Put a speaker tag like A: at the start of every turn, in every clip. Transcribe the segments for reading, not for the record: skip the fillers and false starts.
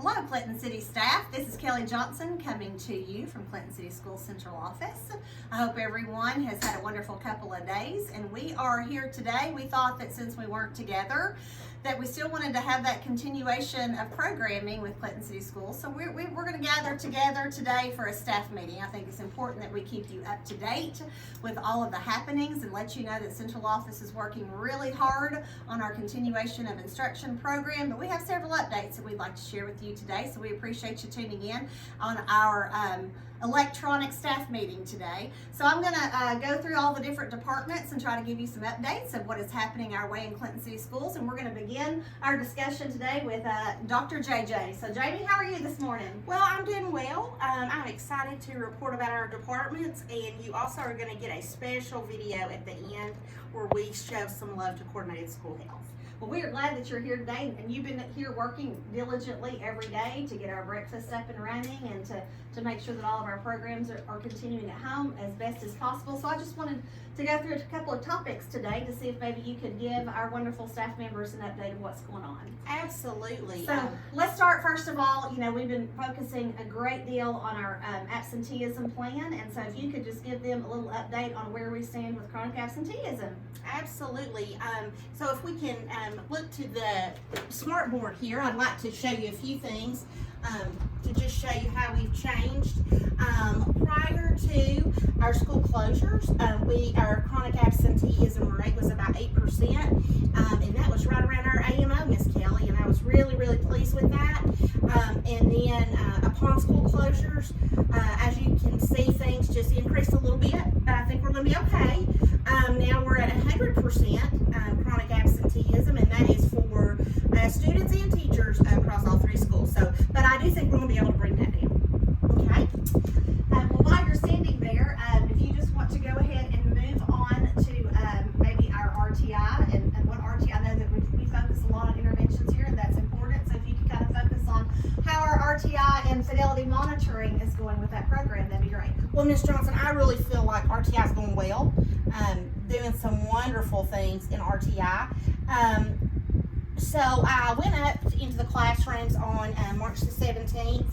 A: Hello, Clinton City staff. This is Kelly Johnson coming to you from Clinton City School Central Office. I hope everyone has had a wonderful couple of days, and we are here today. We thought that since we weren't together, that we still wanted to have that continuation of programming with Clinton City Schools. So we're going to gather together today for a staff meeting. I think it's important that we keep you up to date with all of the happenings and let you know that Central Office is working really hard on our continuation of instruction program. But we have several updates that we'd like to share with you today. So we appreciate you tuning in on our electronic staff meeting today. So I'm going to go through all the different departments and try to give you some updates of what is happening our way in Clinton City Schools. And we're going to begin our discussion today with Dr. JJ. So Jamie, how are you this morning?
B: Well, I'm doing well. I'm excited to report about our departments, and you also are going to get a special video at the end where we show some love to coordinated school health.
A: Well, we are glad that you're here today, and you've been here working diligently every day to get our breakfast up and running and to make sure that all of our programs are continuing at home as best as possible. So I just wanted to go through a couple of topics today to see if maybe you could give our wonderful staff members an update of what's going on.
B: Absolutely.
A: So let's start first of all. You know, we've been focusing a great deal on our absenteeism plan, and so if you could just give them a little update on where we stand with chronic absenteeism.
B: Absolutely. So if we can look to the smart board here, I'd like to show you a few things to just show you how we've changed. Prior to our school closures, our chronic absenteeism rate was about 8%, and that was right around our AMO, Miss Kelly, and I was really, really pleased with that. And then upon school closures, as you can see, things just increased a little bit, but I think we're going to be okay. Now we're at 100% chronic absenteeism, and that is for students and teachers across all three schools. So, but I do think we're going to be able to bring that down. Okay.
A: Well, while you're standing there, if you just want to go ahead and move on to maybe our RTI and what RTI, I know that we focus a lot on interventions here, and that's important. So if you could kind of focus on how our RTI and fidelity monitoring is going with that program, that'd be great.
B: Well, Ms. Johnson, I really feel like RTI is going well, doing some wonderful things in RTI. So I went up into the classrooms on March the 17th,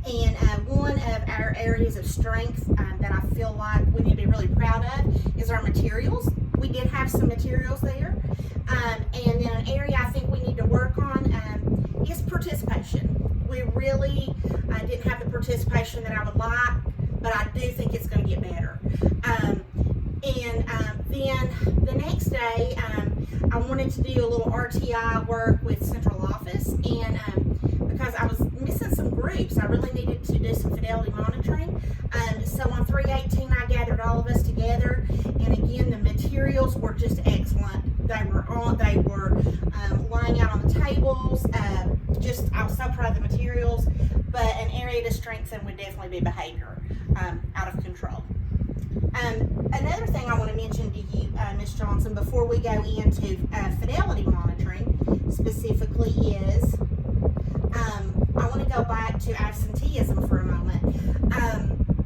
B: and one of our areas of strength that I feel like we need to be really proud of is our materials. We did have some materials there, and then an area I think we need to work on is participation. We really didn't have the participation that I would like, but I do think it's going to get better. Then the next day, I wanted to do a little RTI work with Central Office, and because I was missing some groups, I really needed to do some fidelity monitoring. So on 3/18, I gathered all of us together, and again, the materials were just excellent. They were laying out on the tables. I was so proud of the materials. But an area to strengthen would definitely be behavior out of control. Another thing I want to mention to you, Ms. Johnson, before we go into fidelity monitoring specifically is, I want to go back to absenteeism for a moment.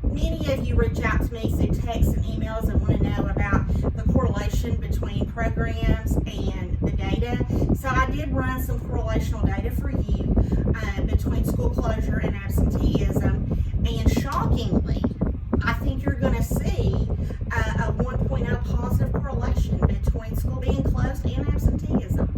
B: Many of you reach out to me through texts and emails and want to know about the correlation between programs and the data. So I did run some correlational data for you between school closure and absenteeism, and shockingly, I think you're going to see a 1.0 positive correlation between school being closed and absenteeism.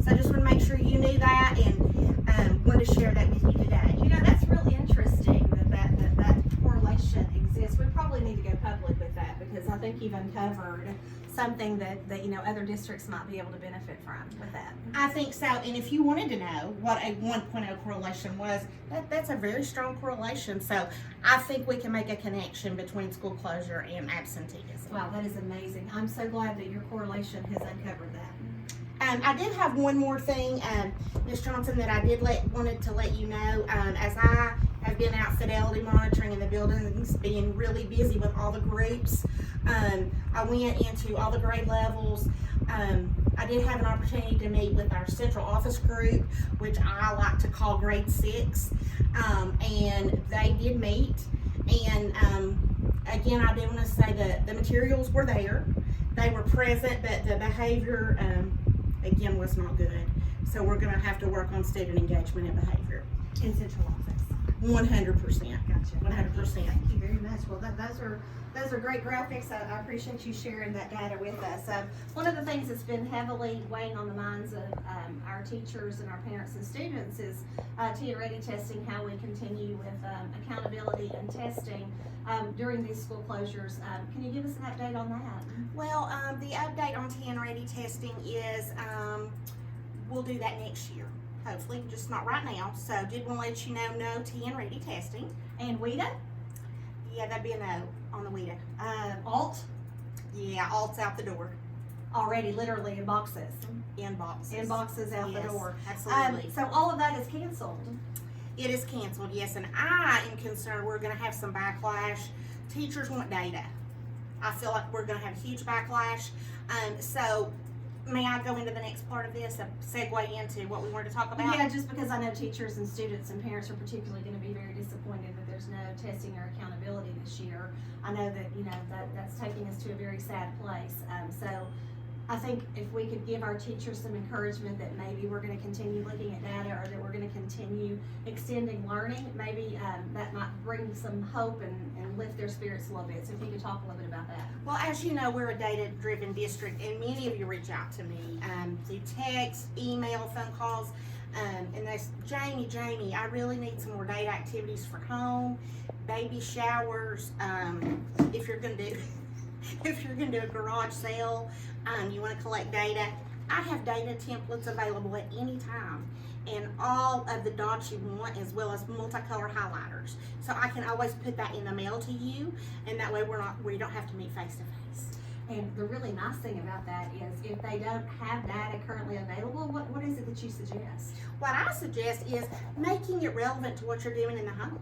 B: So I just want to make sure you knew that, and wanted to share that with you today.
A: You know, that's really interesting that correlation exists. We probably need to go public with that, because I think you've uncovered something that you know other districts might be able to benefit from with that.
B: I think so, and if you wanted to know what a 1.0 correlation was, that's a very strong correlation. So I think we can make a connection between school closure and absenteeism.
A: Wow, that is amazing. I'm so glad that your correlation has uncovered that.
B: I did have one more thing, Ms. Johnson, that I wanted to let you know. As I have been out fidelity monitoring in the buildings, being really busy with all the groups, I went into all the grade levels. I did have an opportunity to meet with our central office group, which I like to call grade 6, and they did meet. And again, I did want to say that the materials were there. They were present, but the behavior, again, was not good. So we're going to have to work on student engagement and behavior.
A: in central office.
B: 100%.
A: Gotcha.
B: 100%.
A: Thank you very much. Well, those are great graphics. I appreciate you sharing that data with us. One of the things that's been heavily weighing on the minds of our teachers and our parents and students is TN-ready testing, how we continue with accountability and testing during these school closures. Can you give us an update on that?
B: Well, the update on TN-ready testing is we'll do that next year. Hopefully, just not right now. So, did want to let you know, no TN-ready testing.
A: And WIDA?
B: Yeah, that'd be a no on the WIDA.
A: Alt?
B: Yeah, alt's out the door.
A: Already, literally in boxes.
B: In boxes.
A: In boxes out the door.
B: Absolutely.
A: So all of that is canceled.
B: It is canceled, yes, and I am concerned we're going to have some backlash. Teachers want data. I feel like we're going to have a huge backlash. So, may I go into the next part of this, a segue into what we wanted to talk about?
A: Yeah, just because I know teachers and students and parents are particularly going to be very disappointed that there's no testing or accountability this year. I know that, that's taking us to a very sad place. So I think if we could give our teachers some encouragement that maybe we're going to continue looking at data or that we're going to continue extending learning, maybe that might bring some hope and lift their spirits a little bit. So if you could talk a little bit about that.
B: Well, as you know, we're a data-driven district, and many of you reach out to me through text, email, phone calls, and they say, Jamie, I really need some more data activities for home, baby showers, if you're going to do a garage sale, you want to collect data. I have data templates available at any time, and all of the dots you want, as well as multicolor highlighters. So I can always put that in the mail to you, and that way we don't have to meet face to face.
A: And the really nice thing about that is if they don't have data currently available, what is it that you suggest?
B: What I suggest is making it relevant to what you're doing in the home.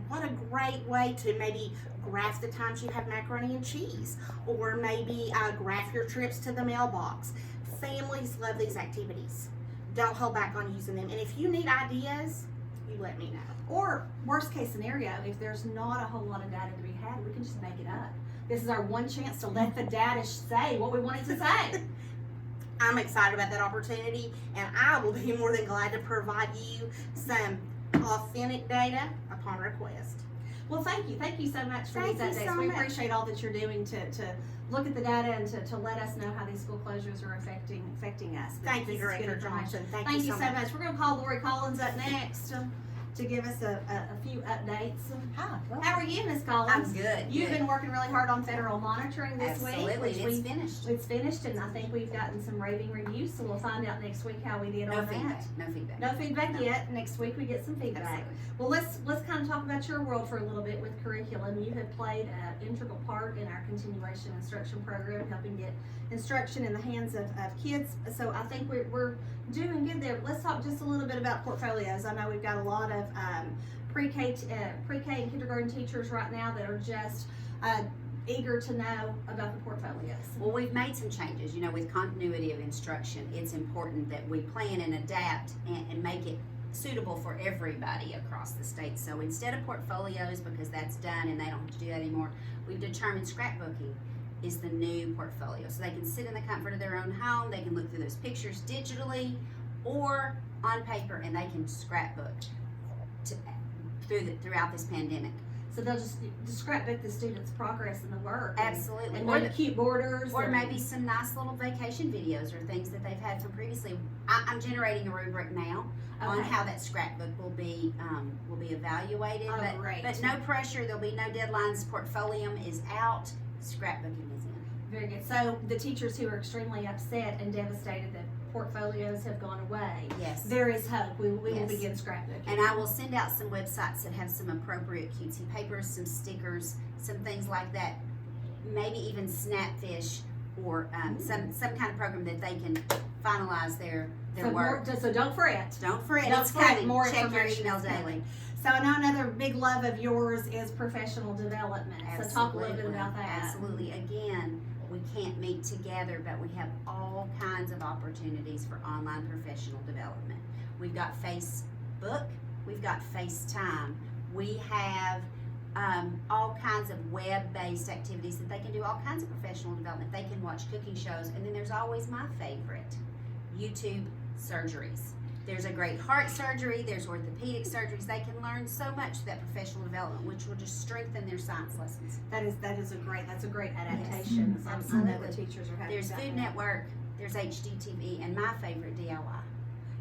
B: What a great way to maybe graph the times you have macaroni and cheese, or maybe graph your trips to the mailbox. Families love these activities. Don't hold back on using them. And if you need ideas, you let me know.
A: Or worst case scenario, if there's not a whole lot of data to be had, we can just make it up. This is our one chance to let the data say what we want it to say.
B: I'm excited about that opportunity, and I will be more than glad to provide you some authentic data upon request.
A: Well, thank you so much for
B: Thank
A: these
B: you
A: updates.
B: so
A: We
B: much.
A: appreciate all that you're doing to look at the data and to let us know how these school closures are affecting us.
B: Thank
A: This
B: you,
A: is good
B: Director
A: information.
B: Johnson. Thank
A: Thank
B: you so much.
A: We're going to call Lori Collins up next to give us a few updates.
C: Hi.
A: How are you, Ms. Collins?
C: I'm good.
A: You've
C: good.
A: been working really hard on federal monitoring this
C: Absolutely.
A: week.
C: It's finished.
A: It's finished, and I think we've gotten some raving reviews, so we'll find out next week how we did
C: No
A: on
C: feedback.
A: that.
C: No feedback.
A: No feedback
C: No.
A: yet. Next week we get some feedback.
C: Absolutely.
A: Well, let's kind of talk about your world for a little bit with curriculum. You have played an integral part in our continuation instruction program, helping get instruction in the hands of kids. So I think we're doing good there. But let's talk just a little bit about portfolios. I know we've got a lot of pre-K and kindergarten teachers right now that are just eager to know about the portfolios.
C: Well, we've made some changes. With continuity of instruction, it's important that we plan and adapt and make it suitable for everybody across the state. So instead of portfolios, because that's done and they don't have to do that anymore, we've determined scrapbooking is the new portfolio. So they can sit in the comfort of their own home, they can look through those pictures digitally or on paper, and they can scrapbook throughout this pandemic.
A: So they'll just scrapbook the students' progress in the work.
C: Absolutely.
A: And maybe cute borders.
C: Or
A: and
C: maybe some nice little vacation videos or things that they've had from previously. I'm generating a rubric now on
A: Okay.
C: how that scrapbook will be evaluated.
A: Oh,
C: but
A: great.
C: but no pressure. There'll be no deadlines. Portfolium is out. Scrapbooking is in.
A: Very good. So the teachers who are extremely upset and devastated that portfolios have gone away,
C: Yes.
A: there is hope. We will
C: Yes.
A: begin scrapbooking.
C: And I will send out some websites that have some appropriate cutesy papers, some stickers, some things like that. Maybe even Snapfish or some kind of program that they can finalize their
A: so
C: work.
A: So don't fret.
C: Don't fret,
A: Don't
C: it's
A: fret,
C: coming.
A: more
C: Check your
A: information
C: email
A: is
C: daily.
A: coming. So I know another big love of yours is professional development. So talk a little bit about that.
C: Absolutely. Again, we can't meet together, but we have all kinds of opportunities for online professional development. We've got Facebook, we've got FaceTime, we have all kinds of web-based activities that they can do, all kinds of professional development. They can watch cooking shows, and then there's always my favorite, YouTube surgeries. There's a great heart surgery, there's orthopedic surgeries. They can learn so much through that professional development, which will just strengthen their science lessons.
A: That's a great adaptation.
C: Yes,
A: I know
C: absolutely.
A: the teachers are happy.
C: There's
A: about
C: Food
A: that.
C: Network, there's HGTV, and my favorite, DIY.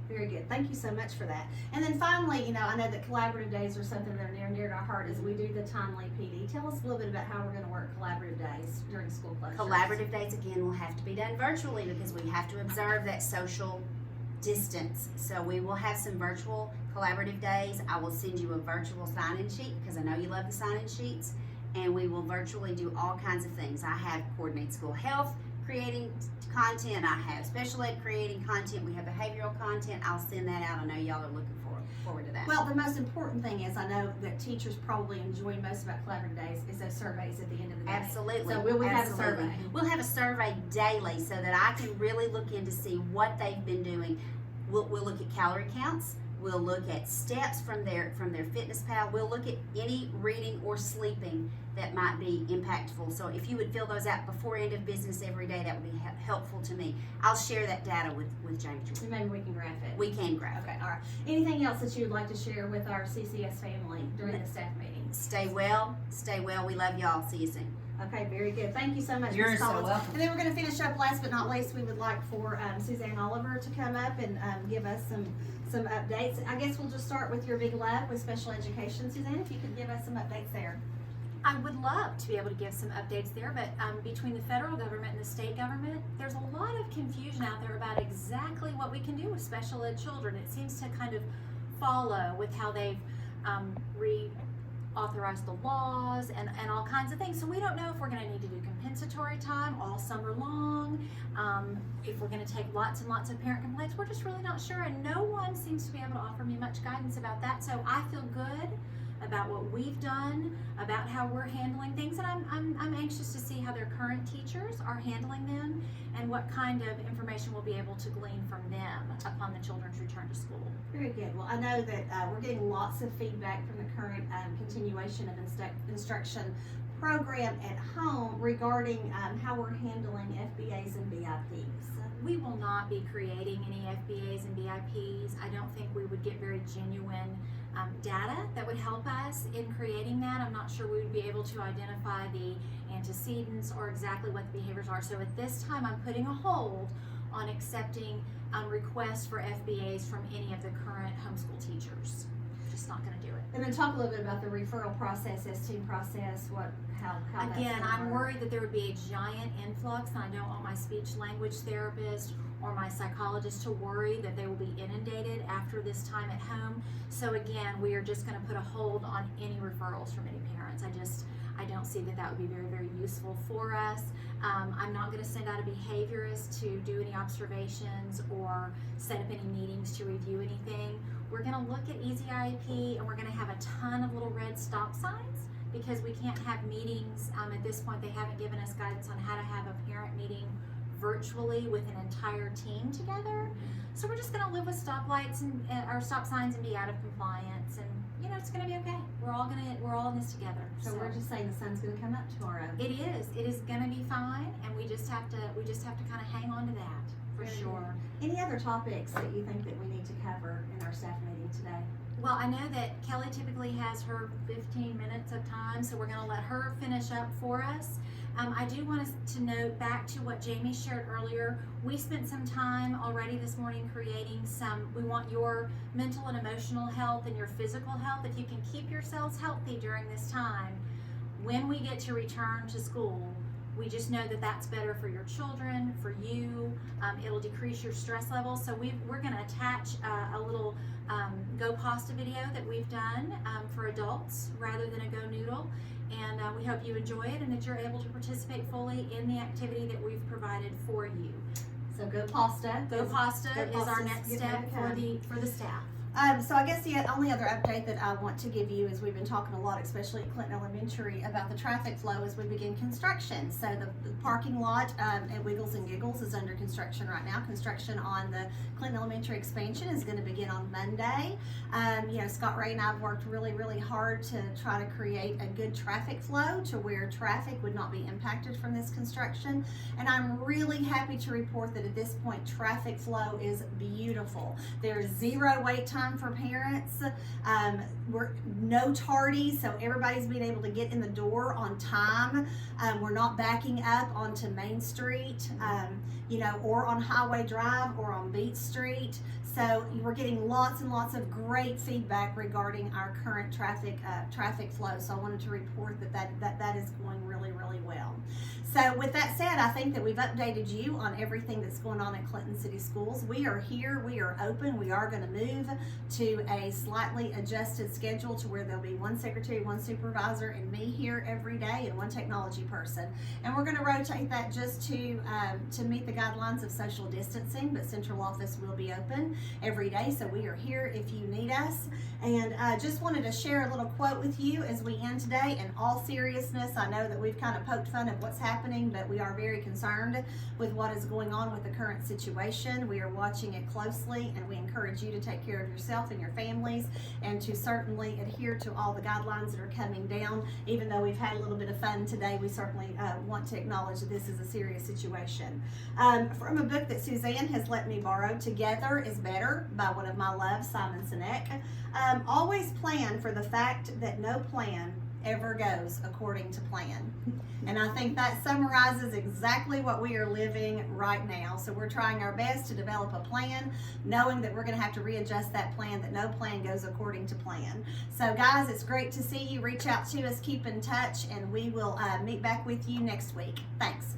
A: Very good. Thank you so much for that. And then finally, I know that collaborative days are something that are near and dear to our heart as we do the timely PD. Tell us a little bit about how we're going to work collaborative days during school closures.
C: Collaborative days, again, will have to be done virtually because we have to observe that social distance. So we will have some virtual collaborative days. I will send you a virtual sign-in sheet because I know you love the sign-in sheets. And we will virtually do all kinds of things. I have coordinate school health, creating content. I have special ed creating content. We have behavioral content. I'll send that out. I know y'all are looking forward to that.
A: Well, the most important thing is I know that teachers probably enjoy most about collaborative days is those surveys at the end of the day.
C: Absolutely.
A: So will we have a
C: Absolutely.
A: survey?
C: We'll have a survey daily so that I can really look in to see what they've been doing. We'll look at calorie counts. We'll look at steps from their fitness pal. We'll look at any reading or sleeping that might be impactful. So if you would fill those out before end of business every day, that would be helpful to me. I'll share that data with Jamie.
A: So maybe we can graph it.
C: We can graph.
A: Okay, all right. Anything else that you would like to share with our CCS family during the staff meetings?
C: Stay well. Stay well. We love y'all. See you soon.
A: Okay, very good. Thank you so much,
D: You're
A: Ms.
D: so
A: Collins.
D: welcome.
A: And then we're going to finish up last but not least, we would like for Suzanne Oliver to come up and give us some updates. I guess we'll just start with your big love with special education. Suzanne, if you could give us some updates there.
E: I would love to be able to give some updates there, but between the federal government and the state government, there's a lot of confusion out there about exactly what we can do with special ed children. It seems to kind of follow with how they've reauthorized the laws and all kinds of things. So we don't know if we're going to need to do compensatory time all summer long, if we're going to take lots and lots of parent complaints. We're just really not sure, and no one seems to be able to offer me much guidance about that. So I feel good about what we've done, about how we're handling things, and I'm anxious to see how their current teachers are handling them and what kind of information we'll be able to glean from them upon the children's return to school.
A: Very good. Well, I know that we're getting lots of feedback from the current continuation of instruction program at home regarding how we're handling FBAs and BIPs.
E: We will not be creating any FBAs and BIPs. I don't think we would get very genuine data that would help us in creating that. I'm not sure we would be able to identify the antecedents or exactly what the behaviors are. So at this time, I'm putting a hold on accepting requests for FBAs from any of the current homeschool teachers. Just not going to do it.
A: And then talk a little bit about the referral process, S-team process, how that's
E: Again,
A: gonna
E: I'm
A: work.
E: worried that there would be a giant influx, and I don't want my speech language therapist or my psychologist to worry that they will be inundated after this time at home. So again, we are just going to put a hold on any referrals from any parents. I don't see that would be very, very useful for us. I'm not going to send out a behaviorist to do any observations or set up any meetings to review anything. We're going to look at Easy IEP, and we're going to have a ton of little red stop signs because we can't have meetings. At this point, they haven't given us guidance on how to have a parent meeting virtually with an entire team together. So we're just going to live with stoplights and or stop signs and be out of compliance, and it's going to be okay. We're all in this together.
A: So we're just saying the sun's going to come up tomorrow.
E: It is going to be fine, and we just have to kind of hang on to that for
A: Very
E: sure.
A: good. Any other topics that you think that we need to cover in our staff meeting today?
E: Well, I know that Kelly typically has her 15 minutes of time, so we're going to let her finish up for us. I do want us to note back to what Jamie shared earlier. We spent some time already this morning creating we want your mental and emotional health and your physical health. If you can keep yourselves healthy during this time, when we get to return to school, we just know that that's better for your children, for you. It'll decrease your stress levels. So we're going to attach a little Go Pasta video that we've done for adults rather than a Go Noodle. And we hope you enjoy it and that you're able to participate fully in the activity that we've provided for you.
A: So Go Pasta.
E: Go Pasta
A: Go
E: is our
A: Pasta's
E: next
A: getting
E: step
A: ready to come.
E: for the staff.
A: So I guess the only other update that I want to give you is we've been talking a lot, especially at Clinton Elementary, about the traffic flow as we begin construction. So the parking lot at Wiggles and Giggles is under construction right now. Construction on the Clinton Elementary expansion is going to begin on Monday. Scott Ray and I have worked really, really hard to try to create a good traffic flow to where traffic would not be impacted from this construction. And I'm really happy to report that at this point, traffic flow is beautiful. There's zero wait time for parents. We're no tardy, so everybody's being able to get in the door on time. We're not backing up onto Main Street, or on Highway Drive or on Beach Street. So we're getting lots and lots of great feedback regarding our current traffic flow. So I wanted to report that is going really, really well. So with that said, I think that we've updated you on everything that's going on at Clinton City Schools. We are here, we are open, we are going to move to a slightly adjusted schedule to where there'll be one secretary, one supervisor, and me here every day, and one technology person. And we're going to rotate that just to meet the guidelines of social distancing, but central office will be open every day, so we are here if you need us. And just wanted to share a little quote with you as we end today. In all seriousness, I know that we've kind of poked fun at what's happening, but we are very concerned with what is going on with the current situation. We are watching it closely, and we encourage you to take care of yourself and your families, and to certainly adhere to all the guidelines that are coming down. Even though we've had a little bit of fun today, we certainly want to acknowledge that this is a serious situation. From a book that Suzanne has let me borrow, Together is Better, by one of my loves, Simon Sinek. Always plan for the fact that no plan ever goes according to plan. And I think that summarizes exactly what we are living right now. So we're trying our best to develop a plan, knowing that we're going to have to readjust that plan, that no plan goes according to plan. So guys, it's great to see you. Reach out to us, keep in touch, and we will meet back with you next week. Thanks.